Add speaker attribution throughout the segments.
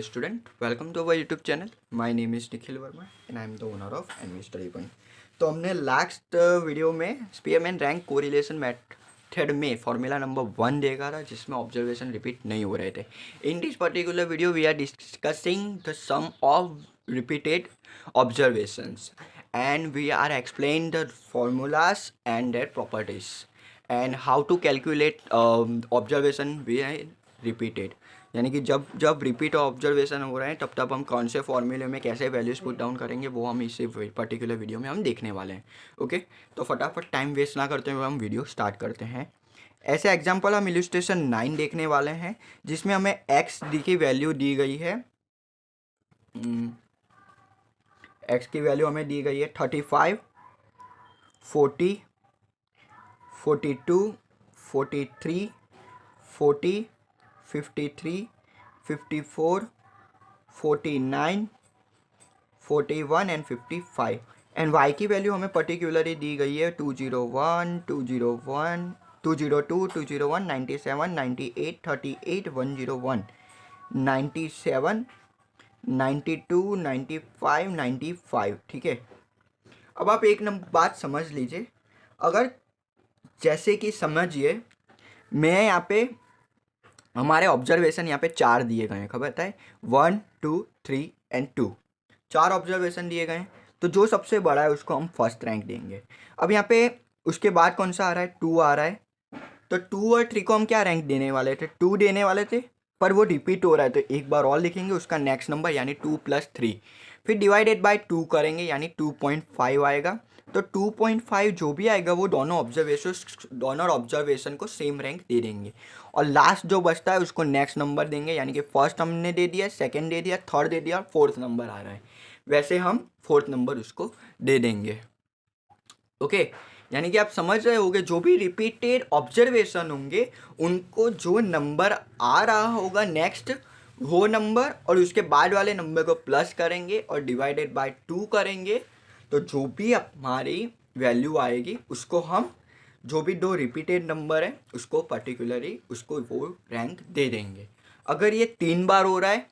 Speaker 1: student. Welcome to our YouTube channel. My name is Nikhil Verma and I am the owner of Envy Study Point. तो हमने last video में Spearman rank correlation method में formula number 1 देखा था जिसमें observation repeat नहीं हो रहे थे. In this particular video we are discussing the sum of repeated observations and we are explain the formulas and their properties and how to calculate observation we are repeated. यानी कि जब जब repeat observation हो रहे हैं तब हम कौन से फॉर्मूले में कैसे वैल्यूज पुट डाउन करेंगे वो हम इसी पर्टिकुलर वीडियो में हम देखने वाले हैं. ओके, तो फटाफट टाइम वेस्ट ना करते हुए हम वीडियो स्टार्ट करते हैं. ऐसे एग्जांपल हम इलस्ट्रेशन 9 देखने वाले हैं जिसमें हमें एक्स डी की वैल्यू दी गई है. एक्स की वैल्यू हमें दी गई है 35, 40, 42, 43, 40, 53, 54, 49, 41 एंड 55. एंड वाई की वैल्यू हमें पर्टिकुलरली दी गई है 201, 201, 202, 201, 97, 98, 38, 101, 97, 92, 95, 95. ठीक है. अब आप एक बात समझ लीजिए. अगर जैसे कि समझिए मैं यहाँ पे हमारे ऑब्जर्वेशन यहाँ पे 4 दिए गए हैं, खबर है 1, 2, 3 एंड 2. 4 ऑब्जर्वेशन दिए गए हैं तो जो सबसे बड़ा है उसको हम फर्स्ट रैंक देंगे. अब यहाँ पे उसके बाद कौन सा आ रहा है, 2 आ रहा है. तो 2 और 3 को हम क्या रैंक देने वाले थे, 2 देने वाले थे पर वो रिपीट हो रहा है तो एक बार और लिखेंगे उसका नेक्स्ट नंबर यानी 2 + 3. फिर डिवाइडेड बाय 2 करेंगे यानी 2.5 आएगा. तो 2.5 जो भी आएगा वो दोनों ऑब्जर्वेशन को सेम रैंक दे देंगे. और लास्ट जो बचता है उसको नेक्स्ट नंबर देंगे यानी कि फर्स्ट हमने दे दिया, सेकंड दे दिया, थर्ड दे दिया और फोर्थ नंबर आ रहा है वैसे हम फोर्थ नंबर उसको दे देंगे. ओके, यानी कि आप समझ रहे होंगे जो भी रिपीटेड ऑब्जर्वेशन होंगे उनको जो नंबर आ रहा होगा नेक्स्ट वो नंबर और उसके बाद वाले नंबर को प्लस करेंगे और डिवाइडेड बाय 2 करेंगे. तो जो भी हमारी वैल्यू आएगी उसको हम जो भी 2 रिपीटेड नंबर है उसको पर्टिकुलरली उसको वो रैंक दे देंगे. अगर ये 3 बार हो रहा है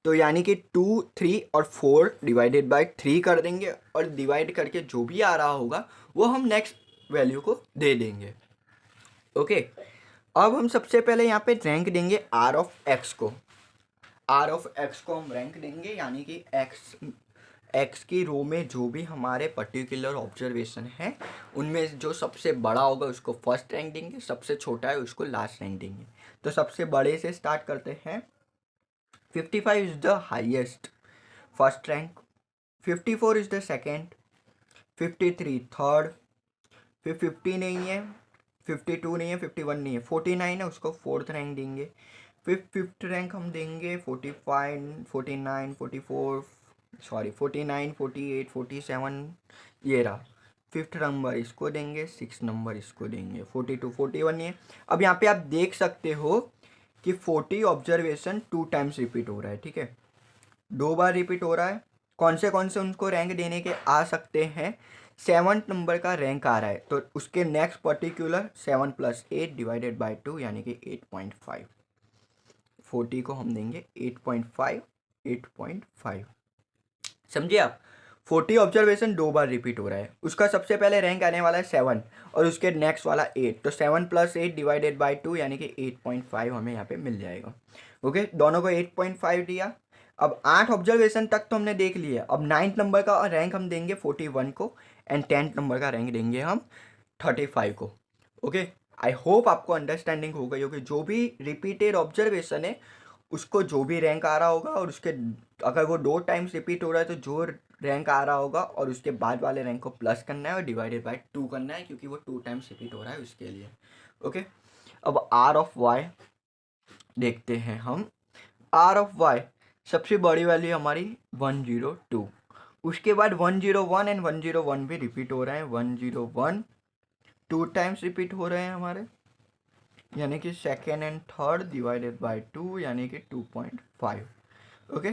Speaker 1: तो यानी कि 2, 3 और 4 डिवाइडेड बाय 3 कर देंगे और डिवाइड करके जो भी आ रहा होगा वो हम नेक्स्ट वैल्यू को दे देंगे. ओके, अब हम सबसे पहले यहाँ पे रैंक देंगे आर ऑफ एक्स को. आर ऑफ एक्स को हम रैंक देंगे यानी कि एक्स की रो में जो भी हमारे पर्टिकुलर ऑब्जर्वेशन है उनमें जो सबसे बड़ा होगा उसको फर्स्ट रैंक देंगे, सबसे छोटा है उसको लास्ट रैंक देंगे. तो सबसे बड़े से स्टार्ट करते हैं. 55 is the highest first rank, 54 is the second, 53 third, फिर 50 नहीं है, 52 नहीं है, 51 नहीं है, 49 है उसको फोर्थ रैंक देंगे. फिर फिफ्थ रैंक हम देंगे 45, 49, 44 सॉरी 49, 48, 47 ये रहा. फिफ्थ नंबर इसको देंगे, सिक्स नंबर इसको देंगे, 42, 41 नहीं है. अब यहाँ पे आप देख सकते हो कि 40 ऑब्जर्वेशन 2 टाइम्स रिपीट हो रहा है. ठीक है, 2 बार रिपीट हो रहा है. कौन से उनको रैंक देने के आ सकते हैं, 7th नंबर का रैंक आ रहा है तो उसके नेक्स्ट पर्टिकुलर 7 + 8 डिवाइडेड बाय 2 यानी कि 8.5. 40 को हम देंगे 8.5, 8.5. समझिए आप, 40 ऑब्जर्वेशन 2 बार रिपीट हो रहा है. उसका सबसे पहले रैंक आने वाला है 7 और उसके नेक्स्ट वाला 8. तो 7 + 8 डिवाइडेड बाय 2 यानी कि 8.5 हमें यहाँ पे मिल जाएगा. ओके, दोनों को 8.5 दिया. अब 8 ऑब्जर्वेशन तक तो हमने देख लिया. अब 9th नंबर का रैंक हम देंगे 41 को एंड 10th नंबर का रैंक देंगे हम 35 को. ओके, आई होप आपको अंडरस्टैंडिंग हो गई होगी. जो भी रिपीटेड ऑब्जर्वेशन है उसको जो भी रैंक आ रहा होगा और उसके अगर वो 2 टाइम्स रिपीट हो रहा है तो जो रैंक आ रहा होगा और उसके बाद वाले रैंक को प्लस करना है और डिवाइडेड बाय 2 करना है क्योंकि वो 2 टाइम्स रिपीट हो रहा है उसके लिए. ओके, अब आर ऑफ वाई देखते हैं हम. आर ऑफ वाई सबसे बड़ी वैल्यू हमारी 102. उसके बाद 101 एंड 101 भी रिपीट हो रहे हैं. 101 2 टाइम्स रिपीट हो रहे हैं हमारे यानी कि second and third divided by 2 यानी कि 2.5. ओके,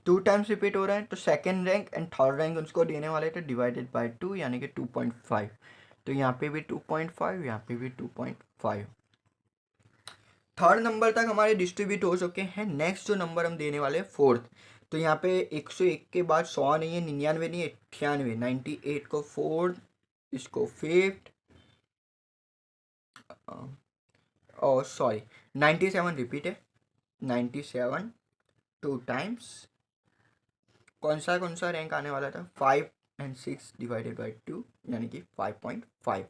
Speaker 1: 2 टाइम्स रिपीट हो रहे हैं तो second rank and third rank उसको देने वाले थे डिवाइडेड बाय 2 यानी कि 2.5. तो यहाँ पे भी 2.5, यहाँ पे भी 2.5. थर्ड नंबर तक हमारे डिस्ट्रीब्यूट हो चुके हैं। नेक्स्ट जो नंबर हम देने वाले हैं फोर्थ, तो यहाँ पे 101 के बाद 100 नहीं है, 99 नहीं, 98, 98 को फोर्थ, इसको फिफ्थ, और सॉरी 97 रिपीट है, 97 टू टाइम्स। कौन सा रैंक आने वाला था, 5 and 6 डिवाइडेड बाई 2 यानी कि 5.5,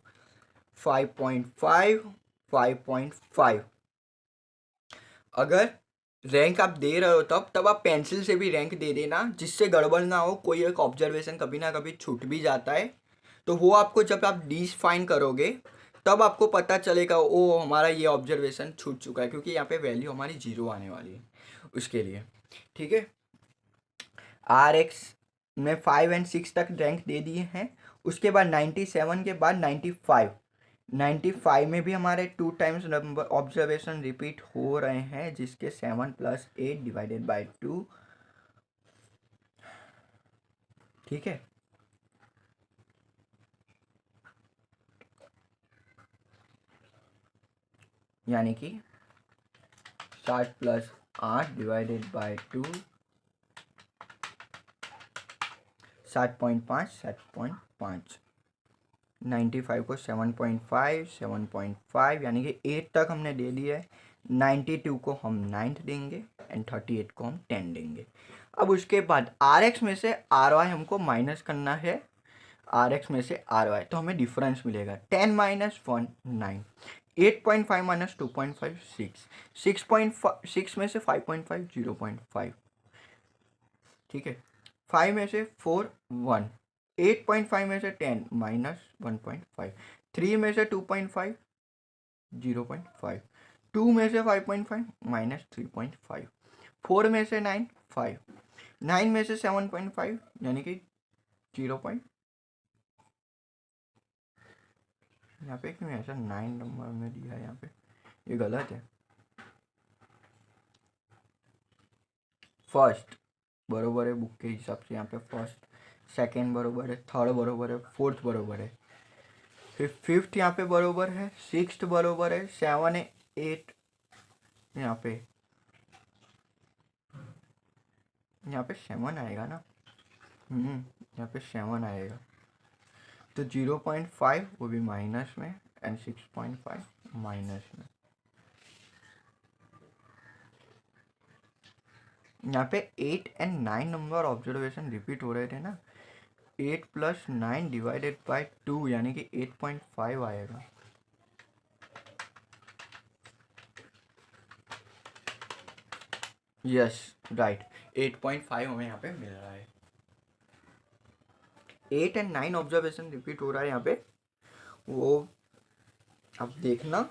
Speaker 1: 5.5, 5.5। अगर रैंक आप दे रहे हो तब आप पेंसिल से भी रैंक दे देना, जिससे गड़बड़ ना हो, कोई एक ऑब्जर्वेशन कभी ना कभी छूट भी जाता है, तो वो आपको जब आप डिफाइन करोगे तब आपको पता चलेगा ओ हमारा ये ऑब्जर्वेशन छूट चुका है, क्योंकि यहाँ पे वैल्यू हमारी 0 आने वाली है उसके लिए। ठीक है, RX में 5 and 6 तक रैंक दे दिए हैं। उसके बाद 97 के बाद 95, 95 में भी हमारे 2 टाइम्स नंबर ऑब्जर्वेशन रिपीट हो रहे हैं, जिसके 7 + 8 डिवाइडेड बाई 2। ठीक है, यानी कि 60 + 8 डिवाइडेड बाई 2, 7.5, 7.5। 95 को 7.5, 7.5 यानी कि 8 तक हमने दे दिया है। 92 को हम 9th देंगे एंड 38 को हम 10 देंगे। अब उसके बाद RX में से RY हमको माइनस करना है, RX में से RY, तो हमें डिफरेंस मिलेगा 10 - 1 9, 8.5 - 2.5 6, 6 में से 5.5 0.5। ठीक है, 5 में से 4 1, 8.5 में से 10 - 1.5, 3 में से 2.5 0.5, 2 में से 5.5 -3.5, 4 में से 9 5, 9 में से 7.5 यानी कि 0. यहाँ पे क्यों ऐसा 9 नंबर में दिया है, यहाँ पे ये गलत है। फर्स्ट बरोबर है बुक के हिसाब से, यहाँ पे फर्स्ट, सेकेंड बरोबर है, थर्ड बरोबर है, फोर्थ बरोबर है, फिर फिफ्थ यहाँ पे बरोबर है, सिक्स्थ बरोबर है, 7 है, 8 यहाँ पे 7 आएगा ना, यहाँ पे 7 आएगा, तो 0.5 वो भी माइनस में एंड 6.5 माइनस में। यहाँ पे 8 and 9 नंबर ऑब्जर्वेशन रिपीट हो रहे थे ना, 8 + 9 डिवाइडेड बाई 2 यानी कि 8.5 आएगा। यस राइट, 8.5 हमें यहाँ पे मिल रहा है। 8 and 9 ऑब्जर्वेशन रिपीट हो रहा है यहाँ पे, वो अब देखना।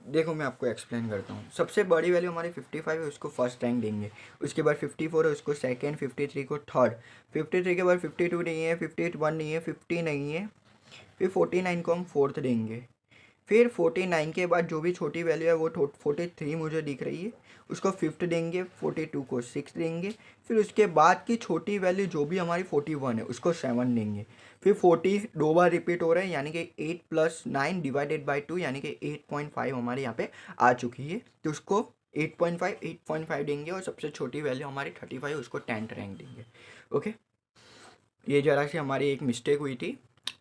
Speaker 1: देखो मैं आपको एक्सप्लेन करता हूँ। सबसे बड़ी वैल्यू हमारी 55 है, उसको फर्स्ट रैंक देंगे। उसके बाद 54 है, उसको सेकेंड, 53 को थर्ड, 53 के बाद 52 नहीं है, 51 नहीं है, 50 नहीं है, फिर 49 को हम फोर्थ देंगे। फिर 49 के बाद जो भी छोटी वैल्यू है वो 43 मुझे दिख रही है, उसको फिफ्थ देंगे, 42 को सिक्स देंगे। फिर उसके बाद की छोटी वैल्यू जो भी हमारी 41 है उसको 7 देंगे। फिर 40 दो बार रिपीट हो रहे हैं, यानी कि 8 + 9 डिवाइडेड बाई 2 यानी कि 8.5 हमारे यहाँ पे आ चुकी है, तो उसको 8.5 देंगे। और सबसे छोटी वैल्यू हमारी 35 उसको 10th रैंक देंगे। ओके, ये जरा सी हमारी एक मिस्टेक हुई थी,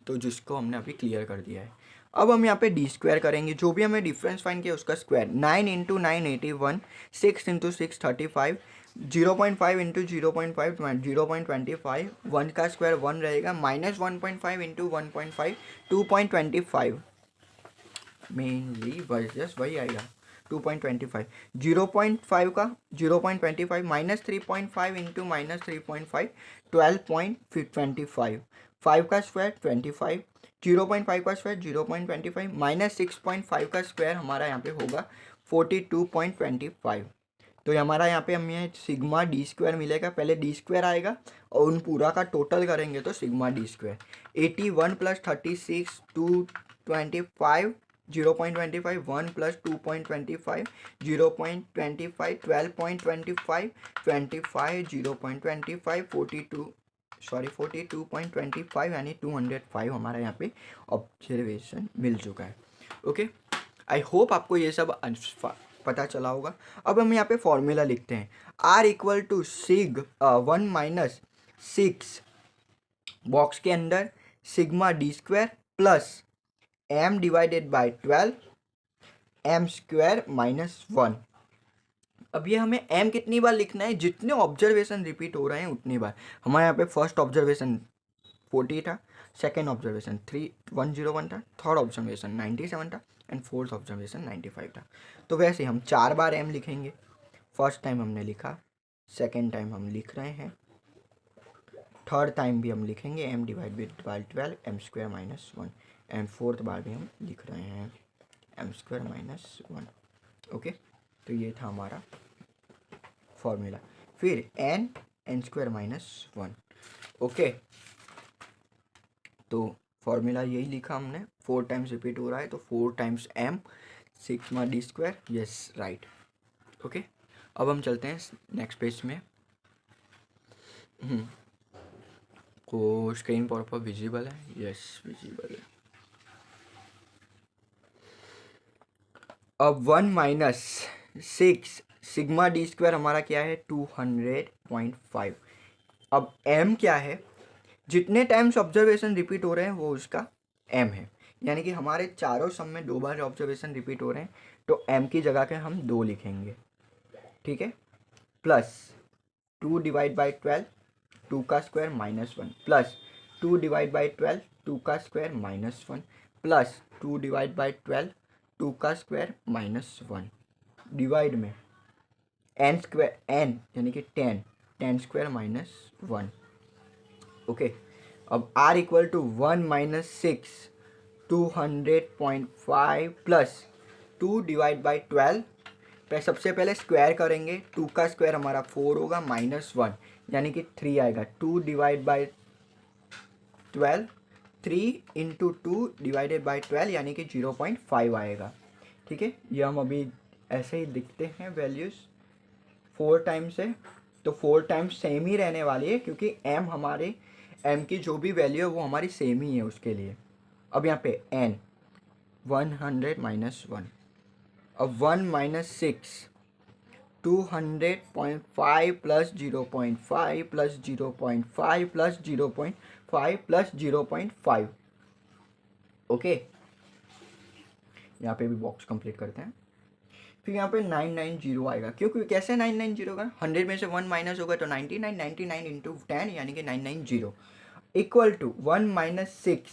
Speaker 1: तो जिसको हमने अभी क्लियर कर दिया है। अब हम यहाँ पे डी स्क्वायर करेंगे, जो भी हमें डिफरेंस फाइंड किया उसका स्क्वायर। 9 × 9 81, 6 × 6 35, 0.5 × 0.5 0.25, 1 का स्क्वायर 1 रहेगा, -1.5 × 1.5 2.25, मेनली जस्ट वही आएगा 2.25, 0.5 का 0.25 -3.5 × -3.5 12.25, 5 का स्क्वायर 25, 0.5 का स्क्वायर 0.25 -6.5 का स्क्वायर हमारा यहाँ पे होगा 42.25। तो हमारा यहाँ पे हमें सिग्मा डी स्क्वायर मिलेगा। पहले डी स्क्वायर आएगा और उन पूरा का टोटल करेंगे तो सिग्मा डी स्क्वायर 81 + 36 225, 0.25, 1 + 2.25, 0.25, 12.25, 25, 0.25, 42.25 यानी 205 हमारा यहाँ पे ऑब्जर्वेशन मिल चुका है। ओके, आई होप आपको ये सब पता चला होगा। अब हम यहाँ पे फॉर्मूला लिखते हैं, R इक्वल टू सिग 1 माइनस 6 बॉक्स के अंदर sigma D square plus m divided by 12 m square minus 1। अब ये हमें m कितनी बार लिखना है, जितने ऑब्जर्वेशन रिपीट हो रहे हैं उतनी बार। हमारे यहाँ पे फर्स्ट ऑब्जर्वेशन 40 था, सेकेंड ऑब्जर्वेशन 101 था, थर्ड ऑब्जर्वेशन 97 था एंड फोर्थ ऑब्जर्वेशन 95 था। तो वैसे हम 4 बार m लिखेंगे। फर्स्ट टाइम हमने लिखा, सेकेंड टाइम हम लिख रहे हैं, थर्ड टाइम भी हम लिखेंगे m divide by 12 m square minus 1 and fourth बार भी हम लिख रहे हैं m स्क्वायर माइनस 1। ओके, तो ये था हमारा फॉर्मूला। फिर n स्क्वायर माइनस 1। ओके, तो फॉर्मूला यही लिखा हमने, 4 टाइम्स रिपीट हो रहा है तो 4 times m sigma D square, yes right. Okay, अब हम चलते हैं नेक्स्ट पेज में। को स्क्रीन पर विजिबल है, यस विजिबल है। अब 1 माइनस 6 सिग्मा डी स्क्वायर हमारा क्या है 200.5। अब m क्या है, जितने टाइम्स ऑब्जर्वेशन रिपीट हो रहे हैं वो उसका m है, यानी कि हमारे चारों सम में 2 बार ऑब्जर्वेशन रिपीट हो रहे हैं तो m की जगह के हम 2 लिखेंगे, ठीक है। प्लस 2 डिवाइड बाई 12 2 का square minus 1 plus 2 divide by 12 2 का square minus 1 plus 2 divide by 12 2 का स्क्वायर माइनस 1 डिवाइड में n स्क्वायर n यानी कि 10 स्क्वायर माइनस 1। ओके, अब r equal to 1 minus 6 200.5 plus 2 divide by 12 पे सबसे पहले स्क्वायर करेंगे, 2 का स्क्वायर हमारा 4 होगा माइनस 1 यानी कि 3 आएगा। 2 divide by 12 3 into 2 divided by 12 यानी कि 0.5 आएगा, ठीक है। ये हम अभी ऐसे ही दिखते हैं वैल्यूज़ 4 टाइम्स है तो 4 टाइम्स सेम ही रहने वाली है क्योंकि m हमारे m की जो भी वैल्यू है वो हमारी सेम ही है उसके लिए। अब यहाँ पे n 100 माइनस 1, अब 1 minus 6 200.5 plus 0.5 plus 0.5 plus 0.5 plus 0.5। Okay, यहाँ पे भी बॉक्स कंप्लीट करते हैं। फिर यहाँ पे 990 आएगा, क्योंकि कैसे 990 होगा, 100 में से 1 माइनस होगा तो 99 99 इंटू 10 यानी कि 990 इक्वल टू 1 माइनस 6।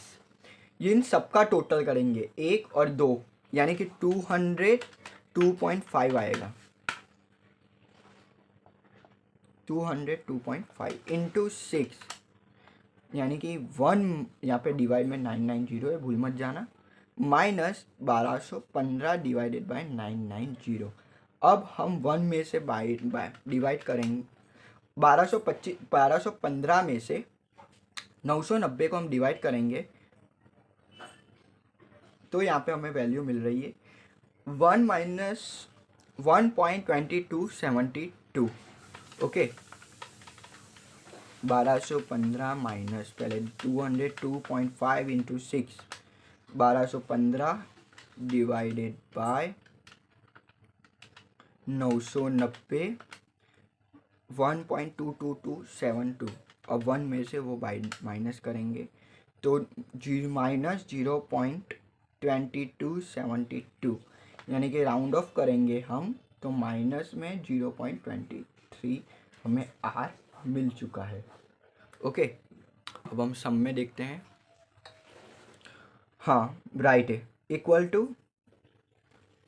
Speaker 1: इन सबका टोटल करेंगे 1 और 2 यानी कि 202.5 आएगा। 202.5 इंटू 6 यानी कि 1 यहाँ पे डिवाइड में 990 है, भूल मत जाना, माइनस 1215 डिवाइडेड बाय 990। अब हम 1 में से डिवाइड करेंगे, 1215 में से 990 को हम डिवाइड करेंगे तो यहाँ पे हमें वैल्यू मिल रही है 1 माइनस 1.2272। ओके, 1215 माइनस पहले 202.5 इंटू 6 1215 डिवाइडेड बाय 990 1.22272। अब 1 में से वो माइनस करेंगे तो माइनस 0.2272 यानी कि राउंड ऑफ करेंगे हम तो माइनस में 0.23 हमें आर मिल चुका है। ओके, अब हम सम में देखते हैं। हाँ राइट है, इक्वल टू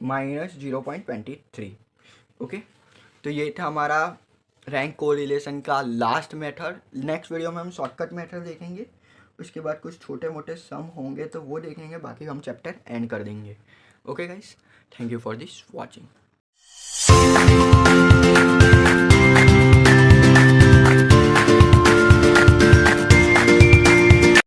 Speaker 1: माइनस 0.23। ओके, तो ये था हमारा रैंक कोरिलेशन का लास्ट मेथड। नेक्स्ट वीडियो में हम शॉर्टकट मेथड देखेंगे, उसके बाद कुछ छोटे मोटे सम होंगे तो वो देखेंगे, बाकी हम चैप्टर एंड कर देंगे। Okay guys, thank you for this watching.